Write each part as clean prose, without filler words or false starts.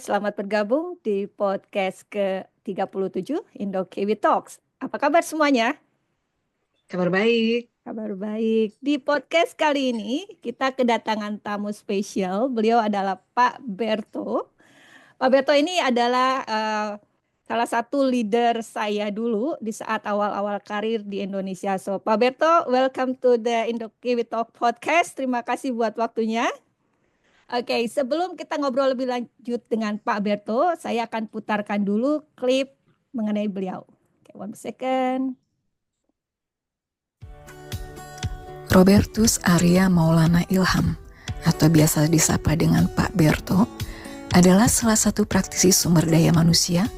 selamat bergabung di podcast ke-37 Indo Kiwi Talks. Apa kabar semuanya? Kabar baik. Kabar baik. Di podcast kali ini kita kedatangan tamu spesial. Beliau adalah Pak Berto. Pak Berto ini adalah salah satu leader saya dulu di saat awal-awal karir di Indonesia. So, Pak Berto, welcome to the Indo Kiwi Talk podcast. Terima kasih buat waktunya. Oke, sebelum kita ngobrol lebih lanjut dengan Pak Berto, saya akan putarkan dulu klip mengenai beliau. Oke, one second. Robertus Arya Maulana Ilham, atau biasa disapa dengan Pak Berto, adalah salah satu praktisi sumber daya manusia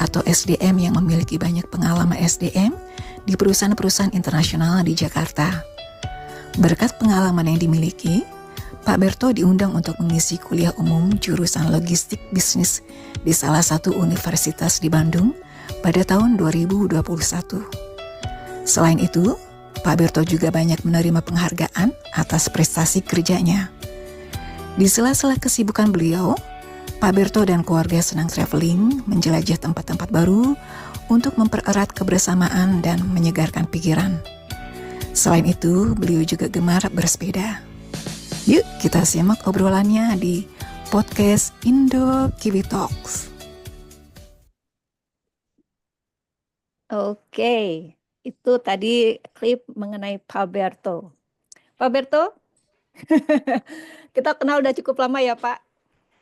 atau SDM yang memiliki banyak pengalaman SDM di perusahaan-perusahaan internasional di Jakarta. Berkat pengalaman yang dimiliki, Pak Berto diundang untuk mengisi kuliah umum jurusan logistik bisnis di salah satu universitas di Bandung pada tahun 2021. Selain itu, Pak Berto juga banyak menerima penghargaan atas prestasi kerjanya. Di sela-sela kesibukan beliau, Pak Berto dan keluarga senang traveling, menjelajah tempat-tempat baru untuk mempererat kebersamaan dan menyegarkan pikiran. Selain itu, beliau juga gemar bersepeda. Yuk kita simak obrolannya di podcast Indo Kiwi Talks. Oke, itu tadi klip mengenai Pak Berto. Pak Berto, kita kenal udah cukup lama ya Pak.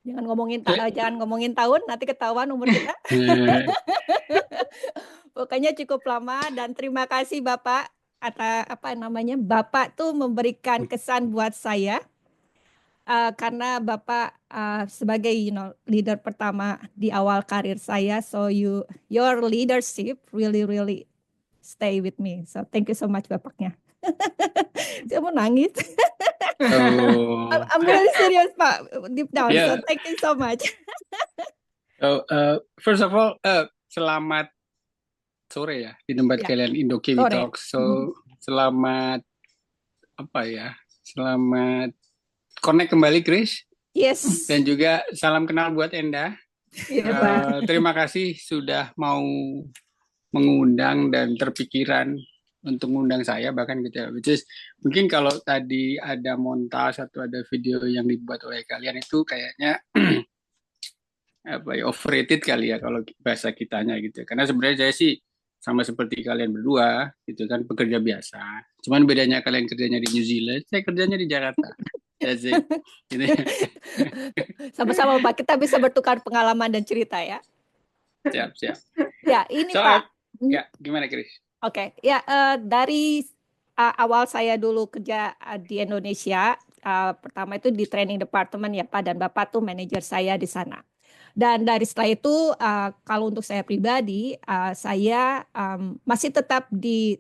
Jangan ngomongin tahun, nanti ketahuan umur kita. Pokoknya cukup lama dan terima kasih Bapak Bapak tuh memberikan kesan buat saya. Karena Bapak sebagai leader pertama di awal karir saya, so your leadership really stay with me. So thank you so much Bapaknya. Saya mau nangis. I'm really serious Pak, deep down. Yeah. So thank you so much. First of all, selamat sore ya di tempat kalian Indo Kiwi Talks. So selamat selamat connect kembali Chris. Yes. Dan juga salam kenal buat Enda. Terima kasih sudah mau mengundang dan terpikiran untuk mengundang saya bahkan gitu ya. Which is, mungkin kalau tadi ada montage atau ada video yang dibuat oleh kalian itu kayaknya overrated kali ya kalau bahasa kitanya gitu. Karena sebenarnya saya sih sama seperti kalian berdua gitu kan, pekerja biasa. Cuman bedanya kalian kerjanya di New Zealand, saya kerjanya di Jakarta. That's it. Gitu. Sama-sama Pak, kita bisa bertukar pengalaman dan cerita ya. Siap. Ya, ini Pak. Ya, gimana Chris? Oke, ya dari awal saya dulu kerja di Indonesia, pertama itu di training department ya Pak, dan Bapak tuh manajer saya di sana. Dan dari setelah itu, kalau untuk saya pribadi, saya masih tetap di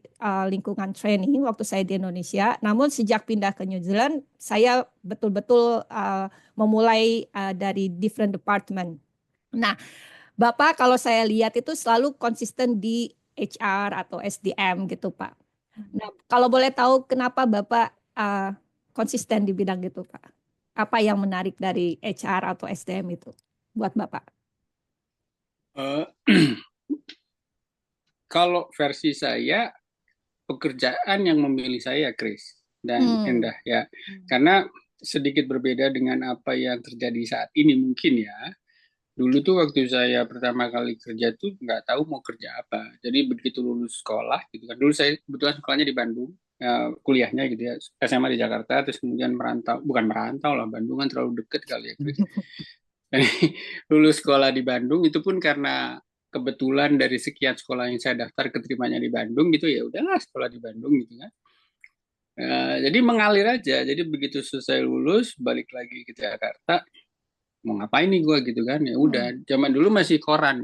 lingkungan training waktu saya di Indonesia. Namun sejak pindah ke New Zealand, saya betul-betul memulai dari different department. Nah, Bapak kalau saya lihat itu selalu konsisten di HR atau SDM gitu Pak. Nah, kalau boleh tahu kenapa Bapak konsisten di bidang gitu Pak? Apa yang menarik dari HR atau SDM itu buat Bapak? Kalau versi saya, pekerjaan yang memilih saya, Chris dan Endah ya. Karena sedikit berbeda dengan apa yang terjadi saat ini mungkin ya. Dulu tuh waktu saya pertama kali kerja tuh nggak tahu mau kerja apa. Jadi begitu lulus sekolah gitu kan. Dulu saya kebetulan sekolahnya di Bandung, kuliahnya gitu ya, SMA di Jakarta, terus kemudian bukan merantau lah, Bandung kan terlalu deket kali ya, Chris. Lulus sekolah di Bandung itu pun karena kebetulan dari sekian sekolah yang saya daftar keterimanya di Bandung gitu, ya udahlah sekolah di Bandung gitu kan. Jadi mengalir aja. Jadi begitu selesai lulus balik lagi ke Jakarta, mau ngapain nih gue gitu kan, ya udah. Zaman dulu masih koran,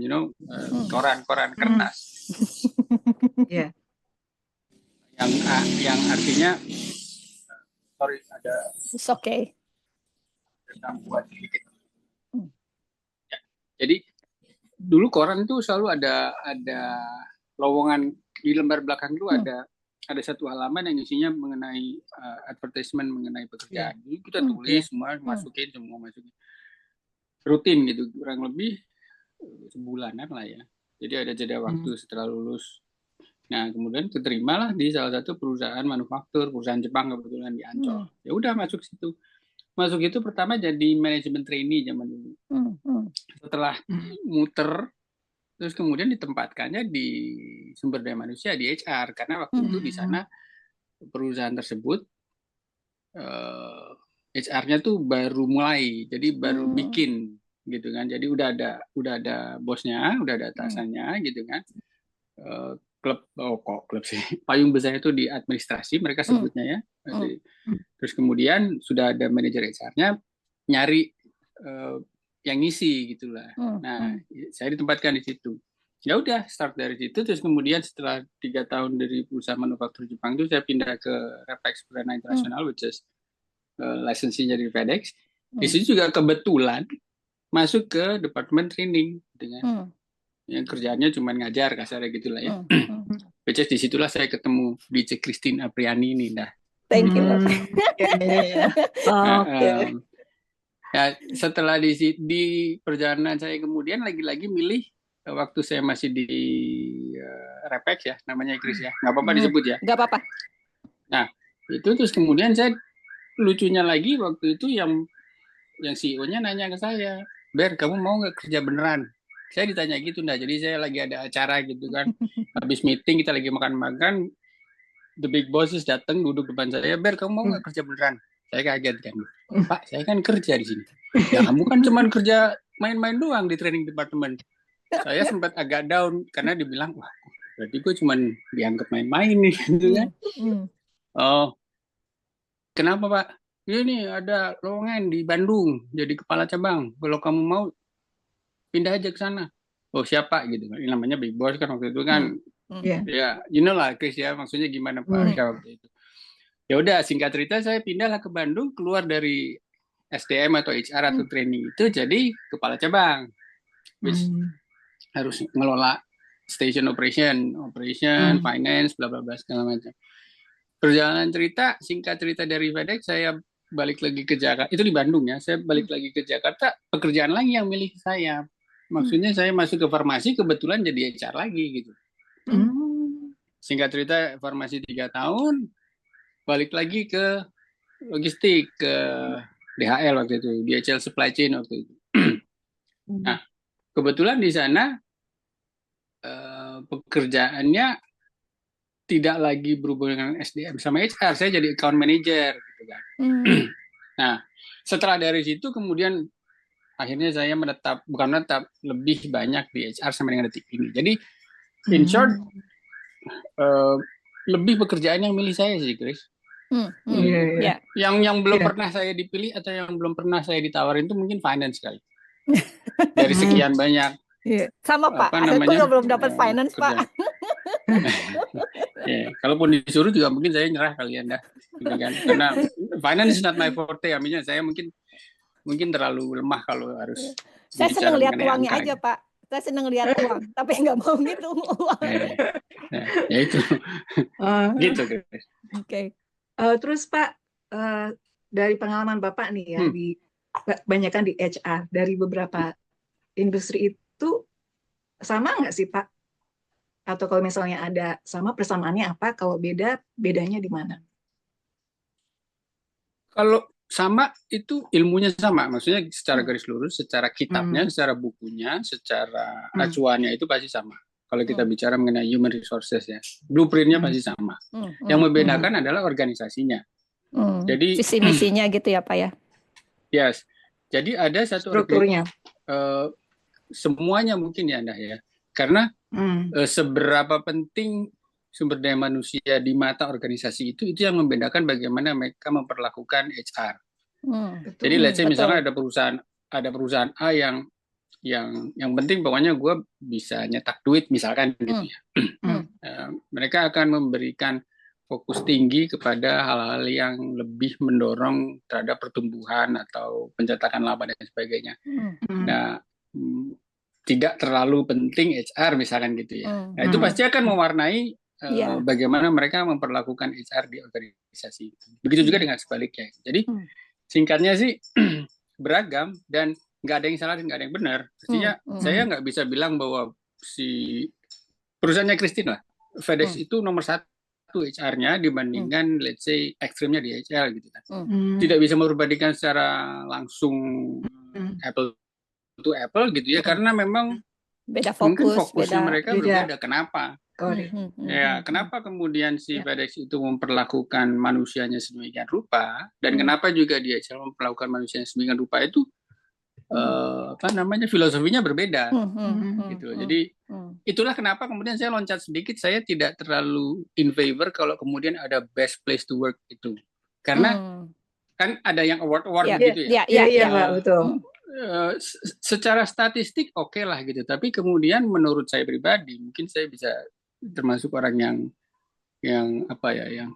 koran kertas. Yeah. Yang artinya sorry ada. It's okay. Buat sedikit. Ya, jadi dulu koran itu selalu ada lowongan di lembar belakang itu ada satu halaman yang isinya mengenai advertisement mengenai pekerjaan. Jadi kita tulis semua, masukin. rutin gitu, kurang lebih sebulanan lah ya. Jadi ada jeda waktu setelah lulus. Nah, kemudian keterimalah di salah satu perusahaan manufaktur, perusahaan Jepang kebetulan di Ancol. Ya udah masuk situ. Masuk itu pertama jadi manajemen trainee zaman dulu. Setelah muter, terus kemudian ditempatkannya di sumber daya manusia di HR karena waktu itu di sana perusahaan tersebut HR-nya tuh baru mulai, jadi baru bikin gitu kan. Jadi udah ada bosnya, udah ada atasannya gitu kan. Klub sih. Payung besar itu di administrasi mereka sebutnya ya. Terus kemudian sudah ada manajer HR-nya nyari yang ngisi gitulah. Nah, saya ditempatkan di situ. Ya udah start dari situ. Terus kemudian setelah 3 tahun dari perusahaan manufaktur Jepang itu saya pindah ke Repex Brana International, which is licensing dari FedEx. Di situ juga kebetulan masuk ke departemen training, gitu kan. Yang kerjaannya cuma ngajar kasarnya gitulah ya. Which is disitulah saya ketemu DJ Christine Apriani ini dah. Thank you. Ya, setelah di perjalanan saya kemudian lagi-lagi milih waktu saya masih di Repex ya, namanya Chris ya. Nggak apa-apa disebut ya. Nggak apa-apa. Nah, itu terus kemudian saya lucunya lagi waktu itu yang CEO-nya nanya ke saya, "Ber, kamu mau nggak kerja beneran?" Saya ditanya gitu, nah jadi saya lagi ada acara gitu kan, habis meeting kita lagi makan-makan, the big bosses datang duduk depan saya, "Ber, kamu mau nggak kerja beneran?" Saya kaget kan, "Pak, saya kan kerja di sini." "Ya kamu kan cuma kerja main-main doang di training department." Saya sempat agak down karena dibilang, "Wah, berarti gue cuma dianggap main-main nih," gitu kan. "Oh, kenapa Pak?" "Ini ada lowongan di Bandung jadi kepala cabang. Kalau kamu mau pindah aja ke sana." "Oh siapa?" gitu kan. Ini namanya big boss kan waktu itu kan. Ya, you know lah Chris ya, maksudnya gimana Pak Arsyad waktu itu. Ya udah singkat cerita saya pindahlah ke Bandung, keluar dari SDM atau HR atau training itu jadi kepala cabang. Which harus ngelola station operation, finance, bla bla bla segala macam. Perjalanan cerita, singkat cerita dari FedEx saya balik lagi ke Jakarta. Itu di Bandung ya. Saya balik lagi ke Jakarta, pekerjaan lagi yang milih saya. Maksudnya saya masuk ke farmasi kebetulan jadi HR lagi gitu. Singkat cerita farmasi 3 tahun, balik lagi ke logistik, ke DHL waktu itu, DHL supply chain waktu itu. Nah, kebetulan di sana pekerjaannya tidak lagi berhubungan dengan SDM sama HR, saya jadi account manager gitu kan. Nah, setelah dari situ kemudian akhirnya saya bukan menetap, lebih banyak di HR sampai dengan detik ini. Jadi in short, lebih pekerjaan yang milih saya sih, Chris. Yang belum pernah saya dipilih atau yang belum pernah saya ditawarin itu mungkin finance kali. Dari sekian banyak. Sama Pak, aku juga belum dapat finance Pak. Kalaupun disuruh juga mungkin saya nyerah kalian dah. Kan? Karena finance is not my forte. Aminya saya mungkin terlalu lemah kalau harus. Saya senang lihat uangnya aja Pak. Saya senang lihat uang, tapi nggak mau ngitung uang. Ya itu. Gitu guys. Oke. Terus Pak, dari pengalaman Bapak nih ya, banyakkan di HR, dari beberapa industri itu sama nggak sih Pak? Atau kalau misalnya ada sama, persamaannya apa? Kalau bedanya di mana? Kalau sama itu ilmunya sama, maksudnya secara garis lurus, secara kitabnya, secara bukunya, secara acuannya itu pasti sama. Kalau kita bicara mengenai human resources ya, blueprintnya pasti sama. Yang membedakan adalah organisasinya. Jadi visi misinya gitu ya Pak ya. Yes. Jadi ada satu strukturnya. Semuanya mungkin ya Anda ya. Karena seberapa penting sumber daya manusia di mata organisasi itu yang membedakan bagaimana mereka memperlakukan HR. Jadi let's say misalkan ada perusahaan A yang penting pokoknya gue bisa nyetak duit misalkan gitu ya. Mereka akan memberikan fokus tinggi kepada hal-hal yang lebih mendorong terhadap pertumbuhan atau pencetakan laba dan sebagainya. Nah, tidak terlalu penting HR misalkan gitu ya. Nah, itu pasti akan mewarnai bagaimana mereka memperlakukan HR di organisasi. Begitu juga dengan sebaliknya. Jadi singkatnya sih beragam dan nggak ada yang salah dan nggak ada yang benar. Artinya saya nggak bisa bilang bahwa si perusahaannya Christine lah, FedEx itu nomor satu HR-nya dibandingkan let's say ekstrimnya di HL gitu kan. Tidak bisa merbandingkan secara langsung apple to apple gitu ya, karena memang Beda mungkin fokus, fokusnya beda. mereka berbeda. Kenapa? Ya, kenapa kemudian si Ya. FedEx itu memperlakukan manusianya sedemikian rupa, dan kenapa juga di HL memperlakukan manusianya sedemikian rupa itu apa namanya, filosofinya berbeda gitu. Jadi itulah kenapa kemudian saya loncat sedikit, saya tidak terlalu in favor kalau kemudian ada best place to work itu, karena kan ada yang award Ya, gitu ya. Iya, Pak, betul. Secara statistik oke lah gitu, tapi kemudian menurut saya pribadi mungkin saya bisa termasuk orang yang apa ya, yang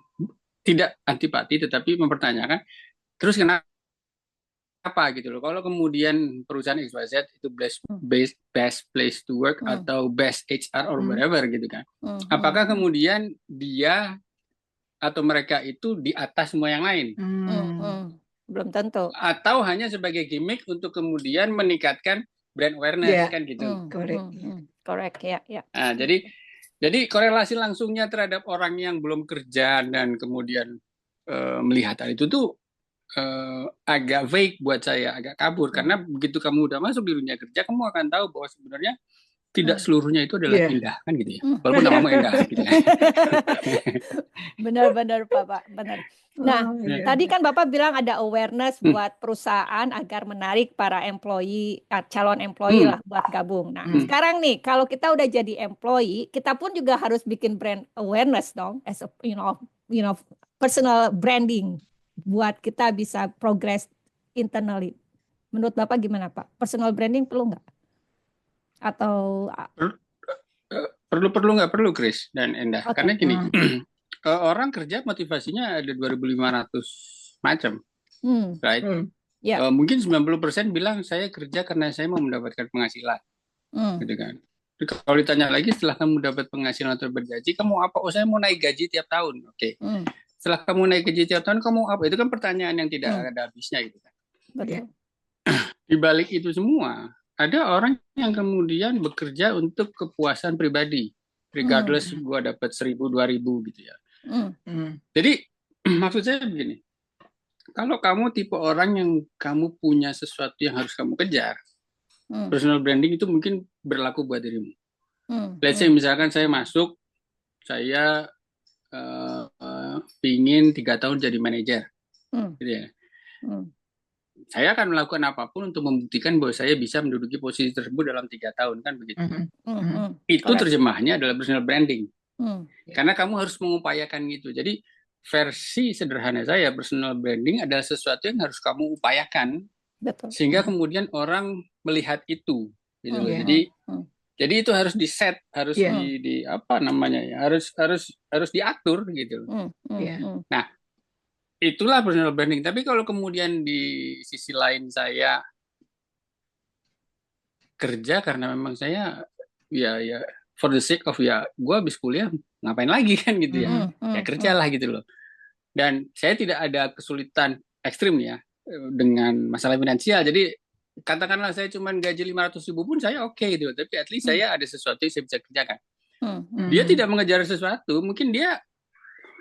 tidak antipati tetapi mempertanyakan terus kenapa gitu loh. Kalau kemudian perusahaan XYZ itu best place to work atau best HR or whatever gitu kan, apakah kemudian dia atau mereka itu di atas semua yang lain? Belum tentu. Atau hanya sebagai gimmick untuk kemudian meningkatkan brand awareness kan gitu. Correct, ya. Nah, jadi korelasi langsungnya terhadap orang yang belum kerja dan kemudian melihat hal itu tuh agak vague buat saya, agak kabur, karena begitu kamu udah masuk di dunia kerja, kamu akan tahu bahwa sebenarnya tidak seluruhnya itu adalah indah kan gitu ya, walaupun namamu indah gitu ya. Benar Pak, benar. Nah, tadi kan Bapak bilang ada awareness buat perusahaan agar menarik para employee, calon employee lah buat gabung. Nah, sekarang nih kalau kita udah jadi employee, kita pun juga harus bikin brand awareness dong, as a, you know personal branding buat kita bisa progress internally. Menurut Bapak gimana Pak? Personal branding perlu nggak? Atau perlu nggak perlu, Chris dan Endah? Karena gini, orang kerja motivasinya ada 2.500 macam, right? Mungkin 90% bilang saya kerja karena saya mau mendapatkan penghasilan, gitu kan. Jadi kalau ditanya lagi setelah kamu dapat penghasilan atau bergaji, kamu apa? Oh, saya mau naik gaji tiap tahun. Oke. Setelah kamu naik gaji tiap tahun, kamu apa? Itu kan pertanyaan yang tidak ada habisnya, gitu kan. Betul. Di balik itu semua, ada orang yang kemudian bekerja untuk kepuasan pribadi, regardless gue dapat 1.000, 2.000 gitu ya. Jadi maksud saya begini, kalau kamu tipe orang yang kamu punya sesuatu yang harus kamu kejar, personal branding itu mungkin berlaku buat dirimu. Let's say misalkan saya masuk, saya pingin 3 tahun jadi manajer, gitu ya. Saya akan melakukan apapun untuk membuktikan bahwa saya bisa menduduki posisi tersebut dalam 3 tahun, kan begitu. Itu terjemahnya adalah personal branding. Karena kamu harus mengupayakan itu. Jadi versi sederhana saya, personal branding adalah sesuatu yang harus kamu upayakan. Betul. Sehingga kemudian orang melihat itu, gitu loh. Jadi itu harus di-set, harus di apa namanya ya, harus diatur gitu. Nah, itulah personal branding. Tapi kalau kemudian di sisi lain saya kerja karena memang saya ya for the sake of gue habis kuliah ngapain lagi kan gitu ya, ya kerjalah gitu loh. Dan saya tidak ada kesulitan ekstrim ya dengan masalah finansial. Jadi katakanlah saya cuma gaji 500.000 pun saya oke gitu. Tapi at least saya ada sesuatu yang saya bisa kerjakan. Dia tidak mengejar sesuatu, mungkin dia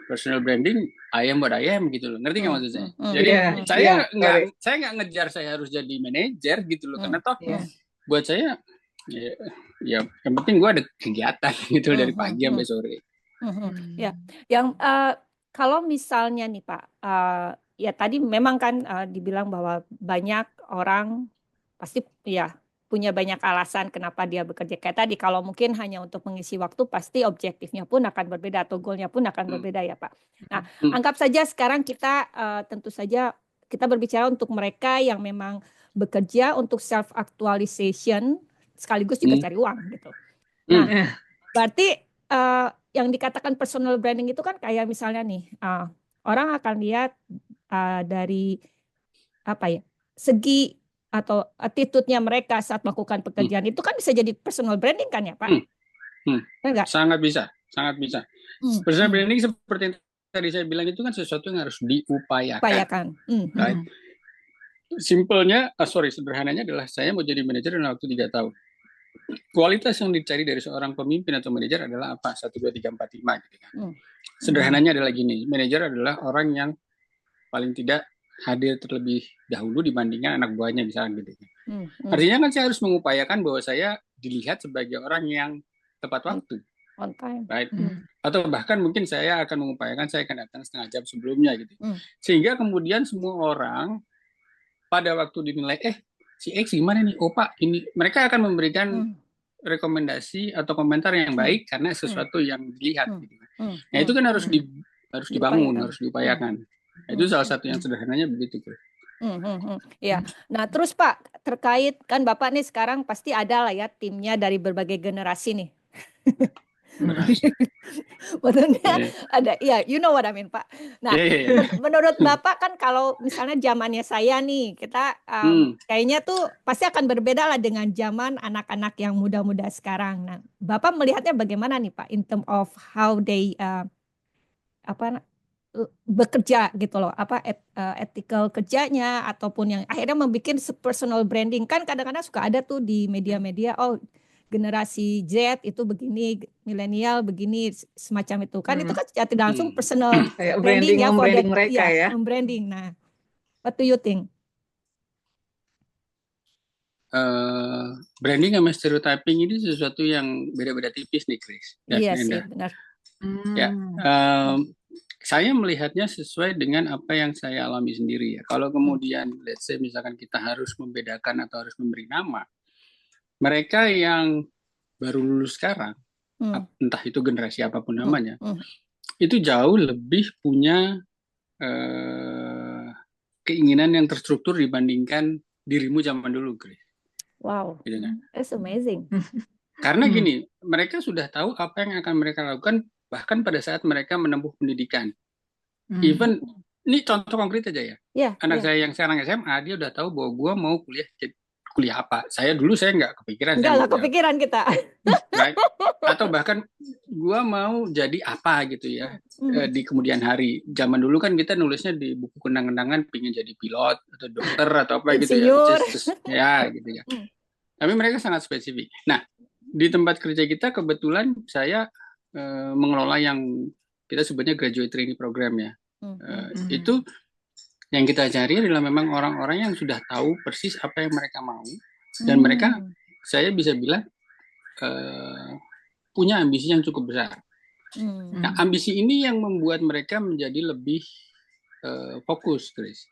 personal branding I am what I am gitu loh. Ngerti nggak maksud saya? Jadi saya nggak ngejar saya harus jadi manajer gitu loh. Karena toh buat saya ya yang penting gue ada kegiatan gitu dari pagi sampai sore. Ya, yang kalau misalnya nih Pak, ya tadi memang kan dibilang bahwa banyak orang pasti ya punya banyak alasan kenapa dia bekerja. Kayak tadi kalau mungkin hanya untuk mengisi waktu, pasti objektifnya pun akan berbeda atau goalnya pun akan berbeda ya Pak. Nah, anggap saja sekarang kita tentu saja kita berbicara untuk mereka yang memang bekerja untuk self actualization sekaligus juga cari uang gitu. Nah, berarti yang dikatakan personal branding itu kan kayak misalnya nih orang akan lihat dari apa ya, segi atau attitude-nya mereka saat melakukan pekerjaan itu kan bisa jadi personal branding kan ya Pak? Enggak? Sangat bisa. Personal branding seperti yang tadi saya bilang itu kan sesuatu yang harus diupayakan. Right? sederhananya adalah saya mau jadi manajer dalam waktu 3 tahun. Kualitas yang dicari dari seorang pemimpin atau manajer adalah apa? 1, 2, 3, 4, 5 gitu kan. Sederhananya adalah gini, manajer adalah orang yang paling tidak hadir terlebih dahulu dibandingkan anak buahnya misalnya gitu. Artinya kan saya harus mengupayakan bahwa saya dilihat sebagai orang yang tepat waktu. On time. Right? Atau bahkan mungkin saya akan mengupayakan saya akan datang setengah jam sebelumnya gitu. Sehingga kemudian semua orang pada waktu dinilai, si X gimana nih? Oh Pak, ini mereka akan memberikan rekomendasi atau komentar yang baik karena sesuatu yang dilihat. Gitu. Nah itu kan harus dibangun, harus diupayakan. Itu salah satu yang sederhananya begitu. Ya, nah terus Pak, terkait kan Bapak nih sekarang pasti ada lah ya timnya dari berbagai generasi nih. Maksudnya ada, ya, you know what I mean Pak. Nah, menurut Bapak kan kalau misalnya zamannya saya nih, kita kayaknya tuh pasti akan berbeda lah dengan zaman anak-anak yang muda-muda sekarang. Nah, Bapak melihatnya bagaimana nih Pak, in term of how they bekerja gitu loh, ethical kerjanya ataupun yang akhirnya membuat personal branding. Kan kadang-kadang suka ada tuh di media-media, generasi Z itu begini, milenial begini, semacam itu. Kan itu kan tidak langsung personal branding ya, membranding mereka ya. Membranding. Nah, what do you think? Branding sama stereotyping ini sesuatu yang beda-beda tipis nih, Chris. Iya sih, benar. Ya, saya melihatnya sesuai dengan apa yang saya alami sendiri ya. Kalau kemudian, let's say misalkan kita harus membedakan atau harus memberi nama, mereka yang baru lulus sekarang, entah itu generasi apapun namanya, itu jauh lebih punya keinginan yang terstruktur dibandingkan dirimu zaman dulu, Grace. Wow, gitu kan? That's amazing. Karena gini, mereka sudah tahu apa yang akan mereka lakukan bahkan pada saat mereka menempuh pendidikan. Even ini contoh konkret aja ya. Anak saya yang sekarang SMA, dia udah tahu bahwa gue mau kuliah apa. Saya nggak kepikiran. Nggak kepikiran kita. Right? Atau bahkan gue mau jadi apa gitu ya di kemudian hari. Zaman dulu kan kita nulisnya di buku kenang-kenangan pengen jadi pilot atau dokter atau apa gitu ya. Gitu ya. Tapi mereka sangat spesifik. Nah, di tempat kerja kita kebetulan saya mengelola yang kita sebutnya graduate training program ya. Itu yang kita cari adalah memang orang-orang yang sudah tahu persis apa yang mereka mau dan mereka, saya bisa bilang punya ambisi yang cukup besar. Nah, ambisi ini yang membuat mereka menjadi lebih fokus, Chris.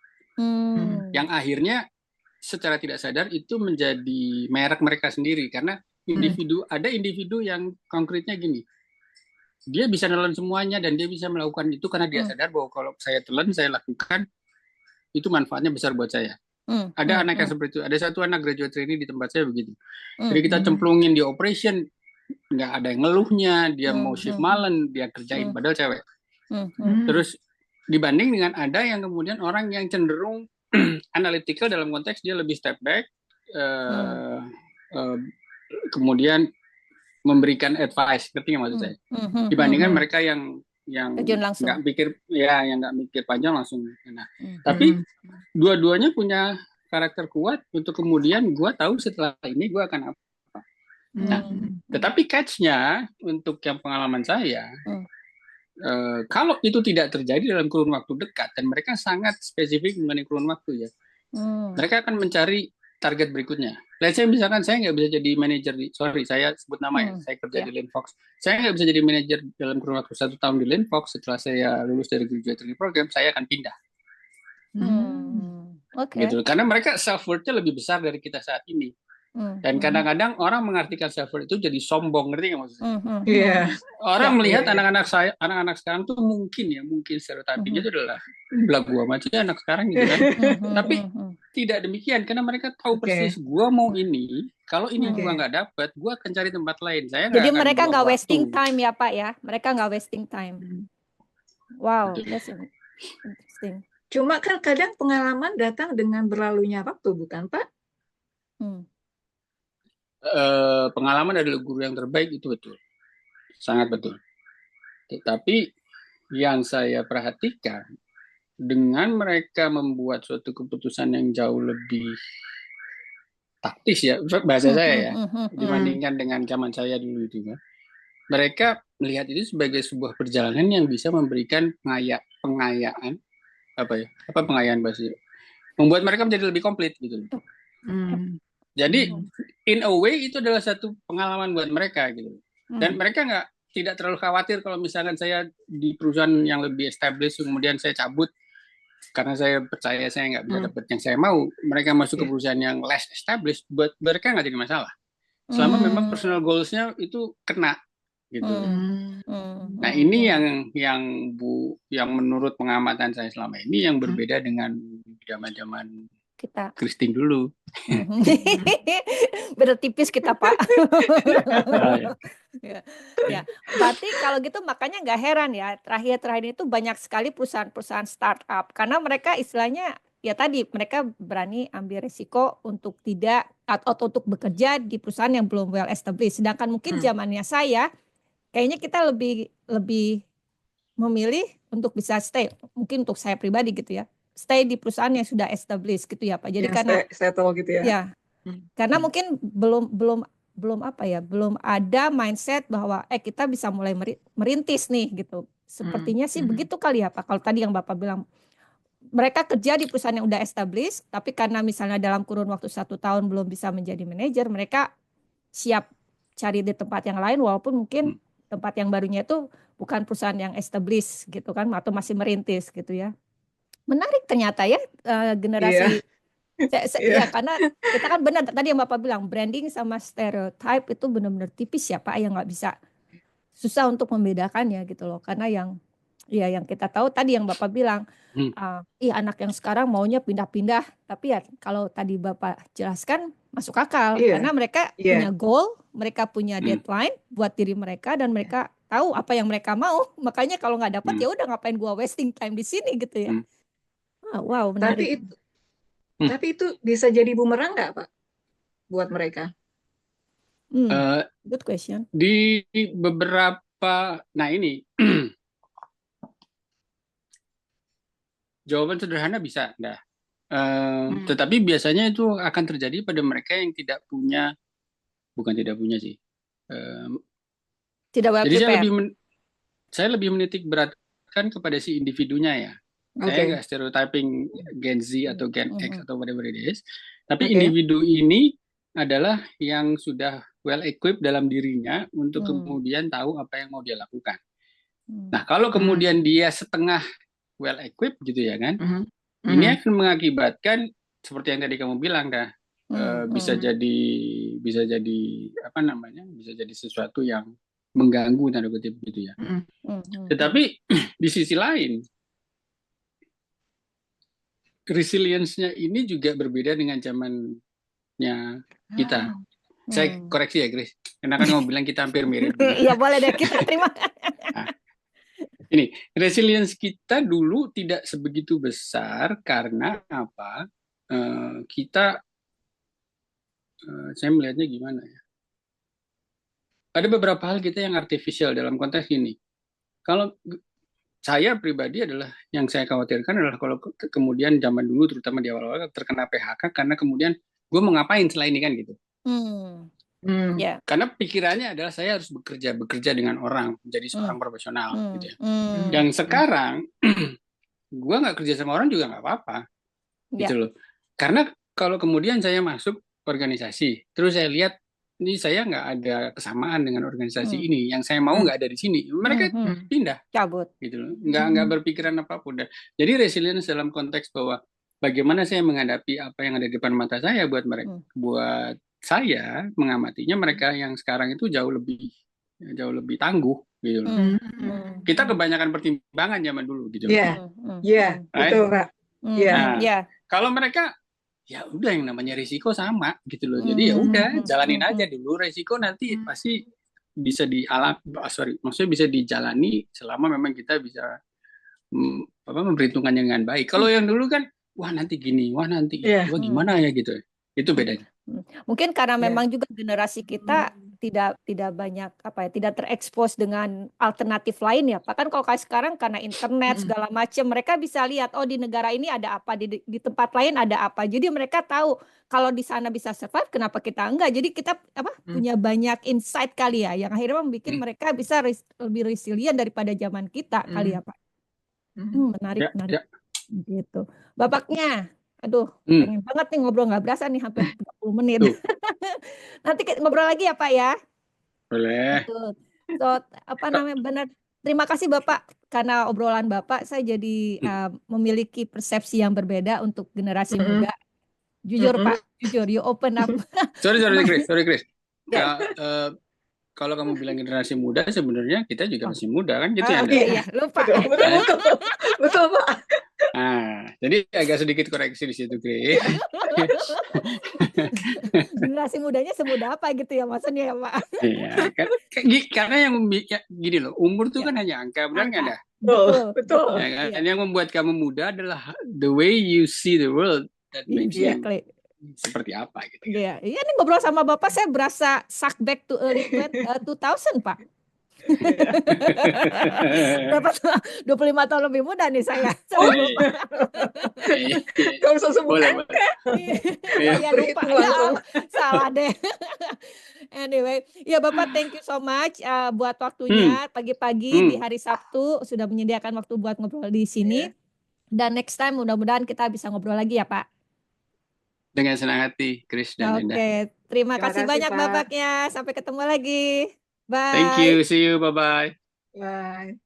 Yang akhirnya secara tidak sadar itu menjadi merek mereka sendiri karena ada individu yang konkretnya gini. Dia bisa nelan semuanya dan dia bisa melakukan itu karena dia sadar bahwa kalau saya telan, saya lakukan, itu manfaatnya besar buat saya. Ada anak yang seperti itu. Ada satu anak graduate trainee di tempat saya begitu. Jadi kita cemplungin di operation, nggak ada yang ngeluhnya, dia mau shift malam, dia kerjain, padahal cewek. Terus dibanding dengan ada yang kemudian orang yang cenderung analytical dalam konteks dia lebih step back, kemudian memberikan advice, ngerti nggak maksud saya? Dibandingkan mereka yang nggak mikir panjang langsung. Nah, tapi dua-duanya punya karakter kuat untuk kemudian gue tahu setelah ini gue akan apa. Nah, tetapi catch-nya untuk yang pengalaman saya, kalau itu tidak terjadi dalam kurun waktu dekat dan mereka sangat spesifik mengenai kurun waktu ya, mereka akan mencari target berikutnya. Let's say misalkan saya nggak bisa jadi manajer saya sebut nama ya, saya kerja di Linfox. Saya nggak bisa jadi manajer dalam kurun waktu 1 tahun di Linfox. Setelah saya lulus dari graduate training program, saya akan pindah. Gitu. Karena mereka self-worth-nya lebih besar dari kita saat ini. Dan kadang-kadang orang mengartikan self-worth itu jadi sombong, ngerti nggak maksudnya? Orang melihat anak-anak sekarang tuh mungkin stereotipnya itu adalah belagu amat aja anak sekarang gitu kan. Tapi tidak demikian karena mereka tahu persis gua mau ini, kalau ini gua nggak dapat, gua akan cari tempat lain. Jadi mereka nggak wasting time ya Pak ya, mereka nggak wasting time. Wow, that's interesting. Cuma kan kadang pengalaman datang dengan berlalunya waktu, bukan Pak? Pengalaman adalah guru yang terbaik, itu betul, sangat betul. Tetapi yang saya perhatikan dengan mereka membuat suatu keputusan yang jauh lebih taktis ya, bahasa saya ya, dibandingkan dengan zaman saya dulu itu kan. Mereka melihat itu sebagai sebuah perjalanan yang bisa memberikan pengayaan, pengayaan bahasa, membuat mereka menjadi lebih komplit gitu. Jadi in a way itu adalah satu pengalaman buat mereka gitu. Dan mereka tidak terlalu khawatir kalau misalkan saya di perusahaan yang lebih established kemudian saya cabut karena saya percaya saya nggak bisa dapat yang saya mau. Mereka masuk ke perusahaan yang less established, buat mereka nggak jadi masalah. Selama memang personal goals-nya itu kena gitu. Nah ini yang menurut pengamatan saya selama ini yang berbeda dengan zaman-zaman kita Christine dulu. Beda tipis kita, Pak. Ya, berarti kalau gitu makanya nggak heran ya, terakhir itu banyak sekali perusahaan-perusahaan startup karena mereka istilahnya ya tadi mereka berani ambil resiko untuk tidak atau untuk bekerja di perusahaan yang belum well established. Sedangkan mungkin zamannya saya kayaknya kita lebih memilih untuk bisa stay, mungkin untuk saya pribadi gitu ya, stay di perusahaan yang sudah established gitu ya Pak. Jadi Yang karena settle gitu ya. ya karena mungkin belum ada mindset bahwa kita bisa mulai merintis nih gitu. Sepertinya sih begitu kali ya Pak. Kalau tadi yang Bapak bilang mereka kerja di perusahaan yang udah established, tapi karena misalnya dalam kurun waktu 1 tahun belum bisa menjadi manajer, mereka siap cari di tempat yang lain walaupun mungkin tempat yang barunya itu bukan perusahaan yang established gitu kan, atau masih merintis gitu ya. Menarik ternyata ya generasi. Ya karena kita kan benar tadi yang Bapak bilang branding sama stereotype itu benar-benar tipis ya Pak, yang nggak bisa, susah untuk membedakannya gitu loh. Karena yang kita tahu tadi yang Bapak bilang, anak yang sekarang maunya pindah-pindah, tapi ya kalau tadi Bapak jelaskan masuk akal karena mereka punya goal, mereka punya deadline buat diri mereka dan mereka tahu apa yang mereka mau. Makanya kalau nggak dapat ya udah ngapain gua wasting time di sini gitu ya. Wow, menarik. Tapi itu bisa jadi bumerang nggak Pak buat mereka? Good question. Di beberapa, nah ini jawaban sederhana bisa, tetapi biasanya itu akan terjadi pada mereka yang bukan tidak punya sih. Tidak well jadi prepared. saya lebih menitik beratkan kepada si individunya ya. Saya nggak stereotyping Gen Z atau Gen X atau whatever it is. Tapi individu ini adalah yang sudah well equipped dalam dirinya untuk kemudian tahu apa yang mau dia lakukan. Nah, kalau kemudian dia setengah well equipped gitu ya kan, ini akan mengakibatkan seperti yang tadi kamu bilang bisa jadi bisa jadi sesuatu yang mengganggu tanda kutip gitu ya. Tetapi di sisi lain resilience-nya ini juga berbeda dengan zamannya kita. Saya koreksi ya, Grace. Karena kan kamu bilang kita hampir mirip. Iya, boleh deh, kita terima. Ini, resilience kita dulu tidak sebegitu besar karena apa? Saya melihatnya gimana ya? Ada beberapa hal kita yang artificial dalam konteks ini. Kalau saya pribadi adalah yang saya khawatirkan adalah kalau kemudian zaman dulu terutama di awal-awal terkena PHK karena kemudian gue mau ngapain selain ini kan gitu. Karena pikirannya adalah saya harus bekerja dengan orang, menjadi seorang profesional gitu ya. Yang sekarang gue nggak kerja sama orang juga nggak apa-apa gitu loh. Karena kalau kemudian saya masuk organisasi terus saya lihat ini saya nggak ada kesamaan dengan organisasi ini, yang saya mau nggak ada di sini, mereka pindah, cabut, gitu loh, nggak berpikiran apapun. Jadi resilience dalam konteks bahwa bagaimana saya menghadapi apa yang ada di depan mata saya buat mereka, buat saya mengamatinya mereka yang sekarang itu jauh lebih tangguh, gitu loh. Kita kebanyakan pertimbangan zaman dulu, gitu. Iya, betul Kak. Kalau mereka ya udah yang namanya risiko sama gitu loh. Jadi ya udah jalanin aja dulu, risiko nanti pasti bisa maksudnya bisa dijalani selama memang kita bisa memperhitungkannya dengan baik. Kalau yang dulu kan wah nanti gini, wah nanti wah gimana ya gitu. Itu bedanya. Mungkin karena memang juga generasi kita tidak banyak tidak terekspos dengan alternatif lain ya Pak. Kan kalau kayak sekarang karena internet segala macam mereka bisa lihat oh di negara ini ada apa, di tempat lain ada apa. Jadi mereka tahu kalau di sana bisa survive kenapa kita enggak. Jadi kita punya banyak insight kali ya yang akhirnya membuat mereka bisa lebih resilient daripada zaman kita kali ya Pak. Menarik. Gitu. Bapaknya, aduh, pengen banget nih ngobrol, nggak berasa nih hampir 30 menit. Nanti ngobrol lagi ya Pak ya. Boleh. So, benar. Terima kasih Bapak karena obrolan Bapak saya jadi memiliki persepsi yang berbeda untuk generasi muda. Jujur Pak, jujur, you open up. Sorry Chris. Kalau kamu bilang generasi muda, sebenarnya kita juga masih muda kan, gitu ya? Iya, lupa. Betul Pak. Nah, jadi agak sedikit koreksi di situ, Chris. Generasi mudanya semuda apa gitu ya maksudnya ya Pak? Iya, karena gini loh, umur tuh kan hanya angka, benar nggak dah? Betul. Ya, kan? Yang membuat kamu muda adalah the way you see the world that makes you seperti apa gitu. Iya, ini ngobrol sama Bapak saya berasa suck back to early 2000 Pak. Berapa 25 tahun lebih muda nih saya. Gak usah sebut angka. Saya lupa ya, salah deh. Anyway, ya Bapak thank you so much buat waktunya pagi-pagi di hari Sabtu sudah menyediakan waktu buat ngobrol di sini. Dan next time mudah-mudahan kita bisa ngobrol lagi ya Pak. Dengan senang hati, Chris dan Linda. Oke, terima kasih banyak Pak. Bapaknya. Sampai ketemu lagi. Bye. Thank you. See you. Bye-bye. Bye.